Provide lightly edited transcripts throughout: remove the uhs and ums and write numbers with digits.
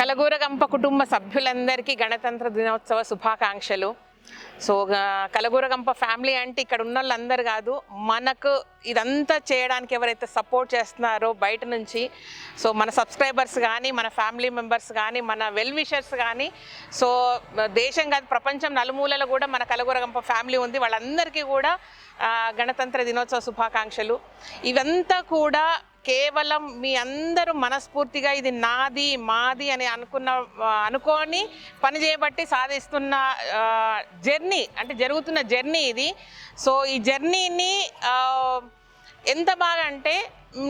కలగూరగంప కుటుంబ సభ్యులందరికీ గణతంత్ర దినోత్సవ శుభాకాంక్షలు. సో కలగూరగంప ఫ్యామిలీ అంటే ఇక్కడ ఉన్న వాళ్ళందరూ కాదు, మనకు ఇదంతా చేయడానికి ఎవరైతే సపోర్ట్ చేస్తున్నారో బయట నుంచి, సో మన సబ్స్క్రైబర్స్ కానీ, మన ఫ్యామిలీ మెంబర్స్ కానీ, మన వెల్ విషర్స్ కానీ, సో దేశం కాదు ప్రపంచం నలుమూలలో కూడా మన కలగూరగంప ఫ్యామిలీ ఉంది. వాళ్ళందరికీ కూడా గణతంత్ర దినోత్సవ శుభాకాంక్షలు. ఇవంతా కూడా కేవలం మీ అందరూ మనస్ఫూర్తిగా ఇది నాది మాది అని అనుకొని పని చేయబట్టి సాధిస్తున్న జర్నీ, అంటే జరుగుతున్న జర్నీ ఇది. సో ఈ జర్నీని ఎంత బాగా అంటే,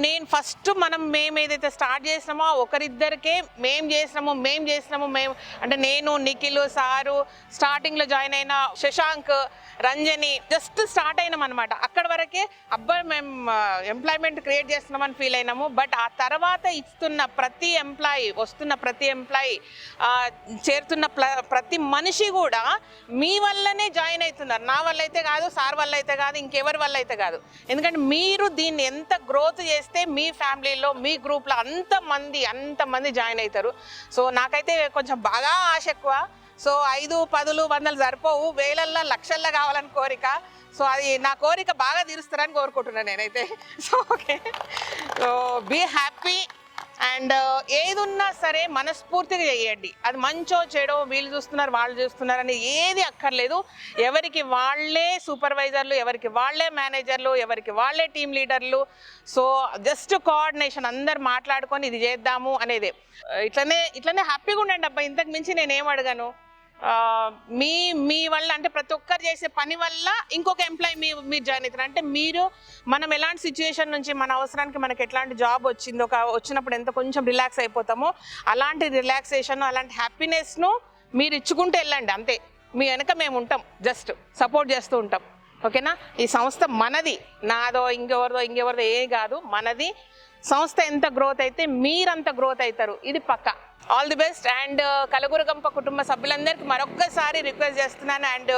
నేను ఫస్ట్ మేము ఏదైతే స్టార్ట్ చేసినామో ఒకరిద్దరికే మేము చేసినాము అంటే నేను, నిఖిల్ సారు, స్టార్టింగ్లో జాయిన్ అయిన శశాంక్, రంజని, జస్ట్ స్టార్ట్ అయినాం అనమాట. అక్కడ వరకే అబ్బాయి మేము ఎంప్లాయ్మెంట్ క్రియేట్ చేస్తున్నామని ఫీల్ అయినాము. బట్ ఆ తర్వాత వస్తున్న ప్రతి ఎంప్లాయీ చేరుతున్న ప్రతి మనిషి కూడా మీ వల్లనే జాయిన్ అవుతున్నారు. నా వల్ల అయితే కాదు, సార్ వల్ల అయితే కాదు, ఇంకెవరి వల్ల అయితే కాదు. ఎందుకంటే మీరు దీన్ని ఎంత గ్రోత్ చేస్తే మీ ఫ్యామిలీలో, మీ గ్రూప్లో అంతమంది జాయిన్ అవుతారు. సో నాకైతే కొంచెం బాగా ఆశ ఎక్కువ. సో 5, 10, 100 సరిపోవు, వేలల్లో లక్షల్లో కావాలని కోరిక. సో అది నా కోరిక బాగా తీరుస్తారని కోరుకుంటున్నాను నేనైతే. So okay, so be happy and ఏది ఉన్నా సరే మనస్ఫూర్తిగా చేయండి. అది మంచో చెడో, వీళ్ళు చూస్తున్నారు వాళ్ళు చూస్తున్నారు అని ఏది అక్కర్లేదు. ఎవరికి వాళ్ళే సూపర్వైజర్లు, ఎవరికి వాళ్ళే మేనేజర్లు, ఎవరికి వాళ్ళే టీం లీడర్లు. సో జస్ట్ కోఆర్డినేషన్, అందరు మాట్లాడుకొని ఇది చేద్దాము అనేదే. ఇట్లనే హ్యాపీగా ఉండండి అబ్బా. ఇంతకు మించి నేనేం అడగను. మీ వల్ల, అంటే ప్రతి ఒక్కరు చేసే పని వల్ల ఇంకొక ఎంప్లాయీ మీరు జాయిన్ అవుతారు. అంటే మనం ఎలాంటి సిచ్యువేషన్ నుంచి, మన అవసరానికి మనకి ఎట్లాంటి జాబ్ వచ్చినప్పుడు ఎంత కొంచెం రిలాక్స్ అయిపోతామో, అలాంటి రిలాక్సేషన్, అలాంటి హ్యాపీనెస్ను మీరు ఇచ్చుకుంటూ వెళ్ళండి. అంతే, మీ వెనక మేము ఉంటాం, జస్ట్ సపోర్ట్ చేస్తూ ఉంటాం. ఓకేనా? ఈ సంస్థ మనది, నాదో ఇంకెవరిదో ఏ కాదు, మనది. సంస్థ ఎంత గ్రోత్ అయితే మీరంత గ్రోత్ అవుతారు, ఇది పక్కా. All the best. And Kalaguragampa కుటుంబ సభ్యులందరికీ మరొక్కసారి రిక్వెస్ట్ చేస్తున్నాను అండ్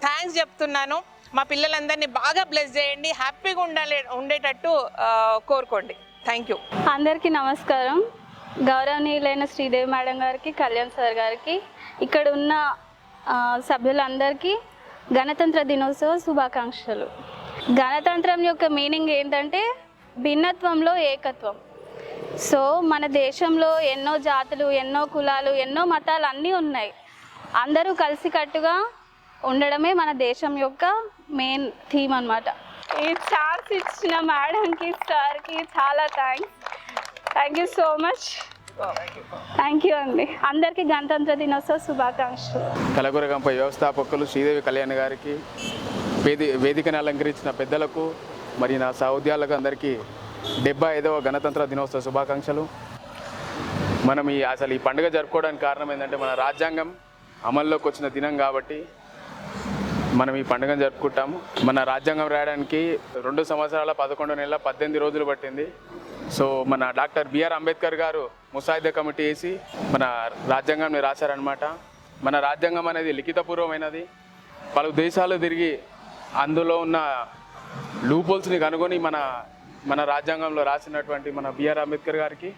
థ్యాంక్స్ చెప్తున్నాను. మా పిల్లలందరినీ బాగా బ్లెస్ చేయండి, హ్యాపీగా ఉండేటట్టు కోరుకోండి. Thank you. అందరికీ నమస్కారం. గౌరవనీయులైన శ్రీదేవి మేడం గారికి, కళ్యాణ్ సార్ గారికి, ఇక్కడ ఉన్న సభ్యులందరికీ గణతంత్ర దినోత్సవ శుభాకాంక్షలు. గణతంత్రం యొక్క మీనింగ్ ఏంటంటే భిన్నత్వంలో ఏకత్వం. సో మన దేశంలో ఎన్నో జాతులు, ఎన్నో కులాలు, ఎన్నో మతాలు అన్నీ ఉన్నాయి. అందరూ కలిసికట్టుగా ఉండడమే మన దేశం యొక్క మెయిన్ థీమ్ అన్నమాట. ఈ ఛాన్స్ ఇచ్చిన మేడంకి, సార్కి చాలా thank you so much. Thank you అండి. అందరికీ గణతంత్ర దినోత్సవ శుభాకాంక్షలు. కలగూరగంప వ్యవస్థాపకులు శ్రీదేవి కళ్యాణ్ గారికి, వేదికను అలంకరించిన పెద్దలకు, మరి నా సహోద్యోగులకు అందరికీ 75వ గణతంత్ర దినోత్సవ శుభాకాంక్షలు. మనం అసలు ఈ పండుగ జరుపుకోవడానికి కారణం ఏంటంటే, మన రాజ్యాంగం అమల్లోకి వచ్చిన దినం కాబట్టి మనం ఈ పండుగను జరుపుకుంటాము. మన రాజ్యాంగం రాయడానికి 2 సంవత్సరాల 11 నెలల 18 రోజులు పట్టింది. సో మన డాక్టర్ బిఆర్ అంబేద్కర్ గారు ముసాయిదా కమిటీ వేసి మన రాజ్యాంగాన్ని రాశారనమాట. మన రాజ్యాంగం అనేది లిఖితపూర్వమైనది. పలు దేశాలు తిరిగి అందులో ఉన్న లూపోల్స్ని కనుగొని మన రాజ్యాంగంలో రాసినటువంటి మన బిఆర్ అంబేద్కర్ గారికి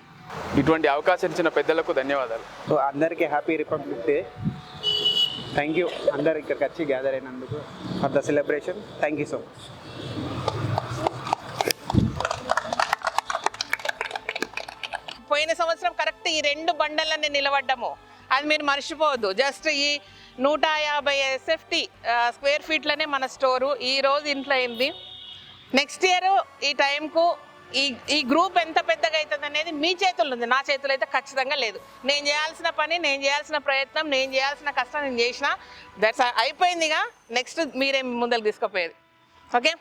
ఇటువంటి అవకాశం ఇచ్చిన పెద్దలకు ధన్యవాదాలు. సో అందరికీ happy republic day. Thank you అందరు ఇక్కడికి వచ్చి గ్యాదర్ అయినందుకు for the celebration. Thank you so much. పోయిన సంవత్సరం కరెక్ట్ ఈ 2 బండలన్నీ నిలబడ్డాము, అది మీరు మర్చిపోవద్దు. జస్ట్ ఈ 150 SFT స్క్వేర్ ఫీట్లనే మన స్టోరు ఈరోజు ఇంట్లో అయింది. నెక్స్ట్ ఇయర్ ఈ టైంకు ఈ గ్రూప్ ఎంత పెద్దగా అవుతుంది అనేది మీ చేతుల్లో ఉంది, నా చేతుల్లో అయితే ఖచ్చితంగా లేదు. నేను చేయాల్సిన పని, నేను చేయాల్సిన ప్రయత్నం, నేను చేయాల్సిన కష్టం నేను చేసిన, దట్స్ అయిపోయిందిగా. నెక్స్ట్ మీరేం ముందరకు తీసుకుపోయేది. ఓకే,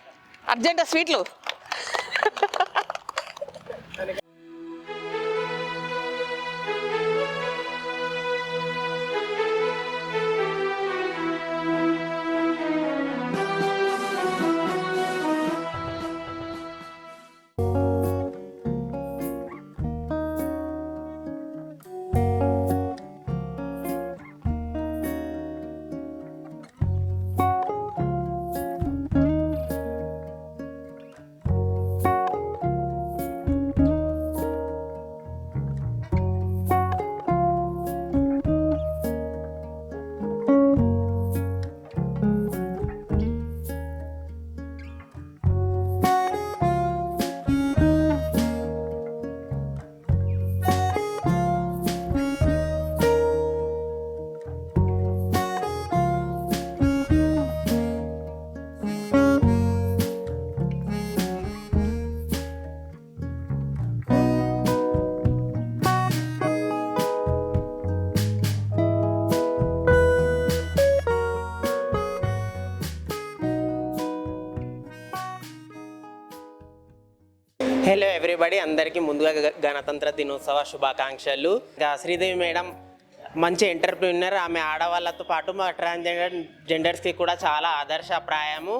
అర్జెంట్ స్వీట్లు. హలో ఎవ్రీబడి, అందరికీ ముందుగా గణతంత్ర దినోత్సవ శుభాకాంక్షలు. ఇంకా శ్రీదేవి మేడం మంచి ఎంటర్ప్రీనర్. ఆమె ఆడవాళ్ళతో పాటు మా జెండర్స్కి కూడా చాలా ఆదర్శప్రాయము.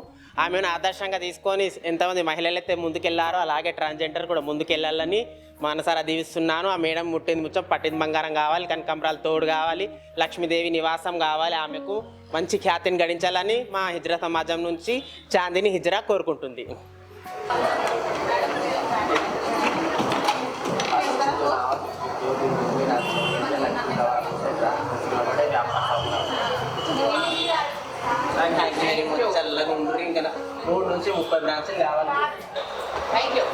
ఆమెను ఆదర్శంగా తీసుకొని ఎంతమంది మహిళలు అయితే ముందుకెళ్లారో అలాగే ట్రాన్స్జెండర్ కూడా ముందుకెళ్ళాలని మనసారా దీవిస్తున్నాను. ఆ మేడం ముట్టింది ముచ్చం పట్టింది బంగారం కావాలి, కనకాంబరాలు తోడు కావాలి, లక్ష్మీదేవి నివాసం కావాలి, ఆమెకు మంచి ఖ్యాతిని గడించాలని మా హిజ్రా సమాజం నుంచి చాందిని హిజ్రా కోరుకుంటుంది. చల్లగా ఉంటుంది. ఇంకా 3 నుంచి 30 బ్రాంచ్లు కావాలి. Thank you.